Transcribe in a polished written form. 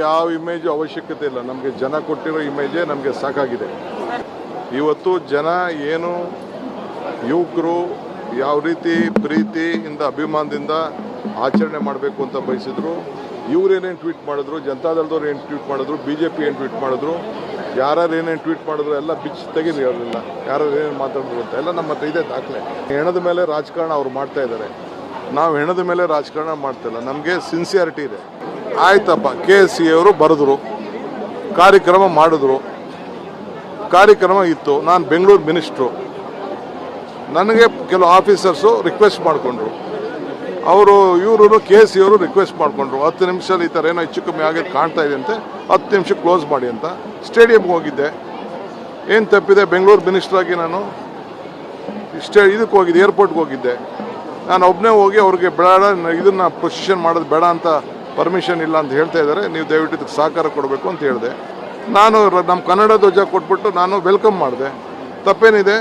ಯಾವ ಇಮೇಜು ಅವಶ್ಯಕತೆ ಇಲ್ಲ. ನಮಗೆ ಜನ ಕೊಟ್ಟಿರೋ ಇಮೇಜೇ ನಮಗೆ ಸಾಕಾಗಿದೆ. ಇವತ್ತು ಜನ ಏನು ಯುವಕರು ಯಾವ ರೀತಿ ಪ್ರೀತಿಯಿಂದ ಅಭಿಮಾನದಿಂದ ಆಚರಣೆ ಮಾಡಬೇಕು ಅಂತ ಬಯಸಿದ್ರು, ಇವರೇನೇನು ಟ್ವೀಟ್ ಮಾಡಿದ್ರು, ಜನತಾದಳದವ್ರು ಏನು ಟ್ವೀಟ್ ಮಾಡಿದ್ರು, BJP ಏನು ಟ್ವೀಟ್ ಮಾಡಿದ್ರು, ಯಾರು ಏನೇನು ಟ್ವೀಟ್ ಮಾಡಿದ್ರು ಎಲ್ಲ ಬಿಚ್ಚಿ ತೆಗೀರಿ. ಅವರೆಲ್ಲ ಯಾರು ಏನೇನು ಮಾತಾಡಿದ್ರು ಅಂತ ಎಲ್ಲ ನಮ್ಮ ಹತ್ರ ಇದೆ ದಾಖಲೆ. ಹೆಣದ ಮೇಲೆ ರಾಜಕಾರಣ ಅವ್ರು ಮಾಡ್ತಾ ಇದ್ದಾರೆ, ನಾವು ಹೆಣದ ಮೇಲೆ ರಾಜಕಾರಣ ಮಾಡ್ತಾಯಿಲ್ಲ. ನಮಗೆ ಸಿನ್ಸಿಯಾರಿಟಿ ಇದೆ. ಆಯ್ತಪ್ಪ, KSC ಅವರು ಬರೆದ್ರು, ಕಾರ್ಯಕ್ರಮ ಮಾಡಿದ್ರು, ಕಾರ್ಯಕ್ರಮ ಇತ್ತು. ನಾನು ಬೆಂಗಳೂರು ಮಿನಿಸ್ಟ್ರು, ನನಗೆ ಕೆಲವು ಆಫೀಸರ್ಸು ರಿಕ್ವೆಸ್ಟ್ ಮಾಡಿಕೊಂಡ್ರು, ಇವರು KSC ಅವರು ರಿಕ್ವೆಸ್ಟ್ ಮಾಡಿಕೊಂಡ್ರು 10 ನಿಮಿಷದಲ್ಲಿ ಈ ಥರ ಏನೋ ಹೆಚ್ಚು ಕಮ್ಮಿ ಆಗೋದು ಕಾಣ್ತಾ ಇದೆ ಅಂತೆ, 10 ನಿಮಿಷ ಕ್ಲೋಸ್ ಮಾಡಿ ಅಂತ. ಸ್ಟೇಡಿಯಂಗೆ ಹೋಗಿದ್ದೆ. ಏನು ತಪ್ಪಿದೆ? ಬೆಂಗಳೂರು ಮಿನಿಸ್ಟ್ರಾಗಿ ನಾನು ಇದಕ್ಕೆ ಹೋಗಿದ್ದೆ, ಏರ್ಪೋರ್ಟ್ಗೆ ಹೋಗಿದ್ದೆ. ನಾನು ಒಬ್ಬನೇ ಹೋಗಿ ಅವ್ರಿಗೆ ಬೇಡ, ಇದನ್ನು ಪೊಸಿಷನ್ ಮಾಡೋದು ಬೇಡ ಅಂತ ಪರ್ಮಿಷನ್ ಇಲ್ಲ ಅಂತ ಹೇಳ್ತಾ ಇದ್ದಾರೆ, ನೀವು ದಯವಿಟ್ಟು ಇದಕ್ಕೆ ಸಹಕಾರ ಕೊಡಬೇಕು ಅಂತ ಹೇಳಿದೆ. ನಾನು ನಮ್ಮ ಕನ್ನಡ ಧ್ವಜ ಕೊಟ್ಬಿಟ್ಟು ನಾನು ವೆಲ್ಕಮ್ ಮಾಡಿದೆ. ತಪ್ಪೇನಿದೆ?